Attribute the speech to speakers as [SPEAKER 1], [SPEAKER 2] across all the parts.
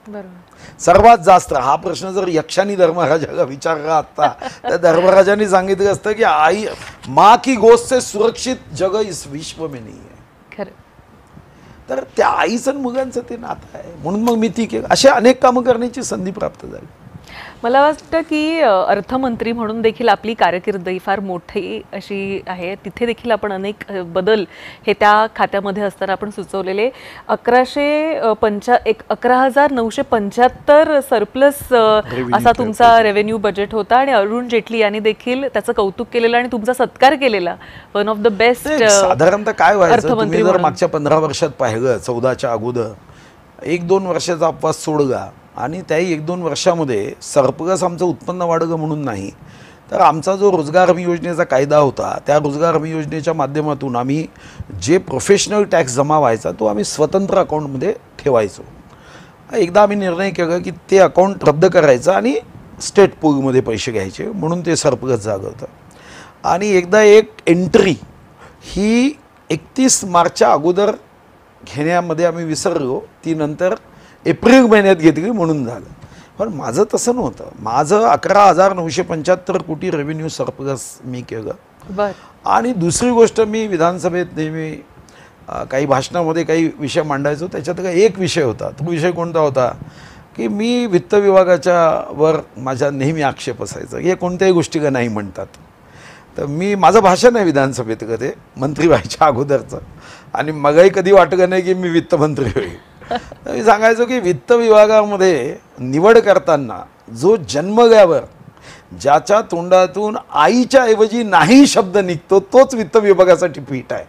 [SPEAKER 1] बरोबर.
[SPEAKER 2] सर्वात जास्त हा प्रश्न जर यक्षानी धर्मराजाला विचारला असता तर धर्मराजांनी सांगितलं असतं की आई माँ की गोद से सुरक्षित जग इस विश्व में नहीं है.
[SPEAKER 1] खरं.
[SPEAKER 2] तर त्या आईचं आणि मुलांचं ते नातं आहे म्हणून मग मी ती केलं. अशा अनेक कामं करण्याची संधी प्राप्त झाली.
[SPEAKER 1] मला वाटतं की अर्थमंत्री म्हणून देखील आपली कारकीर्द ही फार मोठी अशी आहे. तिथे देखील आपण अनेक बदल हे त्या खात्यामध्ये असताना आपण सुचवलेले 11,975 सरप्लस असा तुमचा रेव्हेन्यू बजेट होता आणि अरुण जेटली यांनी देखील त्याचं कौतुक केलेलं आणि तुमचा सत्कार केलेला. One of the best.
[SPEAKER 2] साधारणतः काय व्हायचं तुम्ही जर मागच्या 15 वर्षात पाहिलं 14च्या अगोदर 1-2 वर्षाचा अपवास सोडगा आणि त्याही 1-2 वर्षामध्ये सरप्लस आमचं उत्पन्न वाढलं म्हणून नाही तर आमचा जो रोजगार हमी योजनेचा कायदा होता त्या रोजगार हमी योजनेच्या माध्यमातून आम्ही जे प्रोफेशनल टॅक्स जमा व्हायचा तो आम्ही स्वतंत्र अकाउंटमध्ये ठेवायचो. एकदा आम्ही निर्णय केला की ते अकाउंट रद्द करायचं आणि स्टेट पूलमध्ये पैसे घ्यायचे म्हणून ते सरप्लस झालं होतं. आणि एकदा एक एंट्री ही 31 मार्चच्या अगोदर घेण्यामध्ये आम्ही विसरलो ती नंतर एप्रिल महिन्यात घेतली म्हणून झालं. पण माझं तसं नव्हतं. माझं 11,975 कोटी रेव्हेन्यू सरप्लस मी केलं. आणि दुसरी गोष्ट मी विधानसभेत नेहमी काही भाषणामध्ये काही विषय मांडायचो त्याच्यात एक विषय होता. तो विषय कोणता होता की मी वित्त विभागाच्या वर माझा नेहमी आक्षेप असायचा हे कोणत्याही गोष्टीला नाही म्हणतात. तर मी माझं भाषण आहे विधानसभेत ते मंत्री व्हायच्या अगोदरचं आणि मलाही कधी वाटलं नाही की मी वित्तमंत्री होईल. मी सांगायचो की वित्त विभागामध्ये निवड करताना जो जन्मल्यावर ज्याच्या तोंडातून आईच्या ऐवजी नाही शब्द निघतो तोच वित्त विभागासाठी पीठ आहे.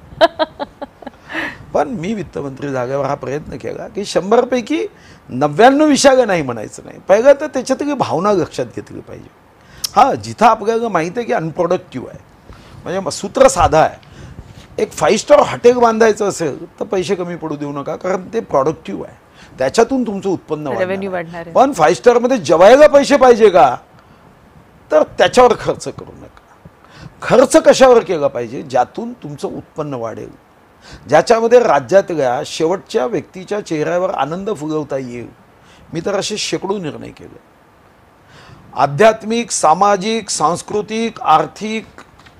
[SPEAKER 2] पण मी वित्तमंत्री झाल्यावर हा प्रयत्न केला की 100 पैकी 99 विषयाला नाही म्हणायचं नाही. पहिलं तर त्याच्यातली भावना लक्षात घेतली पाहिजे. हां जिथं आपल्याला माहिती आहे की अनप्रोडक्टिव्ह आहे म्हणजे सूत्र साधा आहे. एक 5 स्टार हॉटेल बांधायचं असेल तर पैसे कमी पडू देऊ नका कारण ते प्रॉडक्टिव्ह आहे त्याच्यातून तुमचं उत्पन्न वाढणार. पण 5 स्टारमध्ये जेवायला पैसे पाहिजे का तर त्याच्यावर खर्च करू नका. खर्च कशावर केला पाहिजे ज्यातून तुमचं उत्पन्न वाढेल ज्याच्यामध्ये राज्यातल्या शेवटच्या व्यक्तीच्या चेहऱ्यावर आनंद फुलवता येईल. मी तर असे शेकडो निर्णय केले. आध्यात्मिक सामाजिक सांस्कृतिक आर्थिक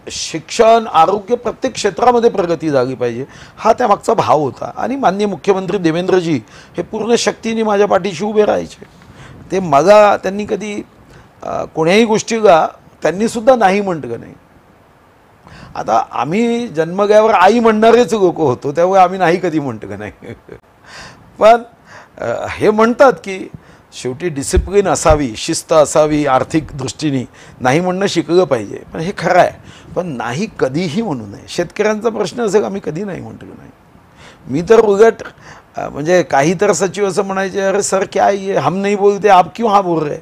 [SPEAKER 2] शिक्षण आरोग्य प्रत्येक क्षेत्रामध्ये प्रगती झाली पाहिजे हा त्यामागचा भाव होता. आणि माननीय मुख्यमंत्री देवेंद्रजी हे पूर्ण शक्तीने माझ्या पाठीशी उभे राहायचे. ते मला त्यांनी कधी कोण्याही गोष्टीला त्यांनीसुद्धा नाही म्हटलं नाही. आता आम्ही जन्मल्यावर आई म्हणणारेच लोक होतो त्यामुळे आम्ही नाही कधी म्हटलं नाही. पण हे म्हणतात की शेवटी डिसिप्लिन असावी शिस्त असावी आर्थिक दृष्टीने नाही म्हणणं शिकलं पाहिजे. पण हे खरं आहे. पण नाही कधीही म्हणू नये. शेतकऱ्यांचा प्रश्न असेल आम्ही कधी नाही म्हटलं नाही. मी तर उलट म्हणजे काही तर सचिव असं म्हणायचे अरे सर क्या ये हम नहीं बोलते आप क्यों हा बोल रहे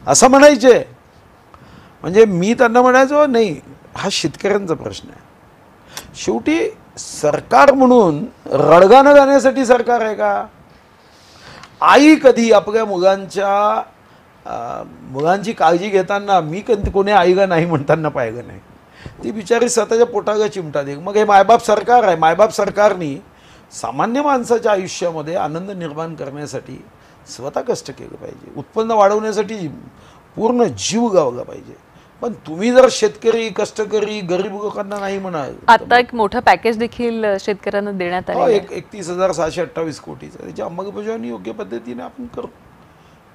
[SPEAKER 2] असं म्हणायचे. म्हणजे मी त्यांना म्हणायचो नाही हा शेतकऱ्यांचा प्रश्न आहे. शेवटी सरकार म्हणून रडगाणं गाण्यासाठी सरकार आहे का. आई कधी आपल्या मुलांची काळजी घेताना मी कधी कोणी आईला नाही म्हणताना पाहिलं नाही. ती बिचारी स्वतःच्या पोटाला चिमटा दे. मग हे मायबाप सरकार आहे. मायबाप सरकारनी सामान्य माणसाच्या आयुष्यामध्ये आनंद निर्माण करण्यासाठी स्वतः कष्ट केलं पाहिजे. उत्पन्न वाढवण्यासाठी पूर्ण जीव लावला पाहिजे. पण तुम्ही जर शेतकरी कष्टकरी गरीब लोकांना नाही म्हणाल.
[SPEAKER 1] आता एक मोठं पॅकेज देखील शेतकऱ्यांना देण्यात आलं.
[SPEAKER 2] 31,628 कोटीचं त्याची अंमलबजावणी योग्य पद्धतीने आपण करू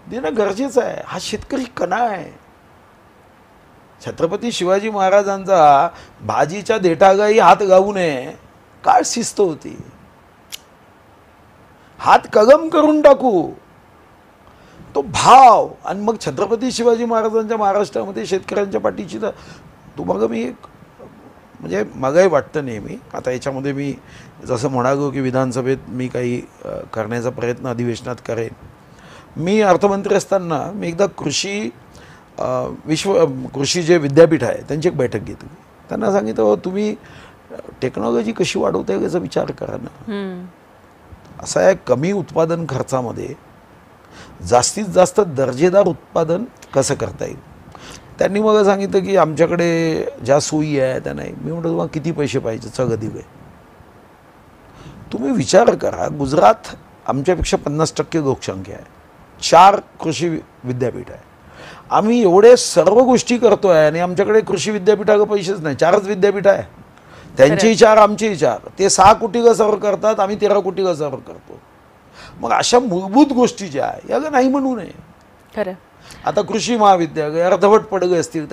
[SPEAKER 2] देणं गरजेचं आहे. हा शेतकरी कणा आहे. छत्रपती शिवाजी महाराजांचा भाजीच्या देठालाही हात लावू नये काय शिस्त होती. हात कलम करून टाकू तो भाव. आणि मग छत्रपती शिवाजी महाराजांच्या महाराष्ट्रामध्ये शेतकऱ्यांच्या पाठीची तर तुम्हाला मी एक म्हणजे मलाही वाटतं नेहमी. आता याच्यामध्ये मी जसं म्हणालो की विधानसभेत मी काही करण्याचा प्रयत्न अधिवेशनात करेन. मी अर्थमंत्री असताना मी एकदा कृषी जे विद्यापीठ आहे त्यांची एक बैठक घेतली. त्यांना सांगितलं तुम्ही टेक्नॉलॉजी कशी वाढवता याचा विचार करा ना. असं आहे कमी उत्पादन खर्चामध्ये जास्तीत जास्त दर्जेदार उत्पादन कसं करता येईल. त्यांनी मला सांगितलं की आमच्याकडे ज्या सोयी आहे त्या नाही. मी म्हटलं तुम्हाला किती पैसे पाहिजे सगळं दिले. तुम्ही विचार करा गुजरात आमच्यापेक्षा 50% लोकसंख्या आहे, 4 कृषी विद्यापीठ आहे. आम्ही एवढे सर्व गोष्टी करतोय आणि आमच्याकडे कृषी विद्यापीठाला पैसेच नाही. 4च विद्यापीठ आहे, त्यांचेही 4 आमचेही 4. ते 6 कोटीला सर्व करतात, आम्ही 13 कोटीला सर्व करतो. मग अशा मूलभूत गोष्टी ज्या आहे याला नाही म्हणू नये.
[SPEAKER 1] खरं.
[SPEAKER 2] आता कृषी महाविद्यालय अर्धवट पडले असतील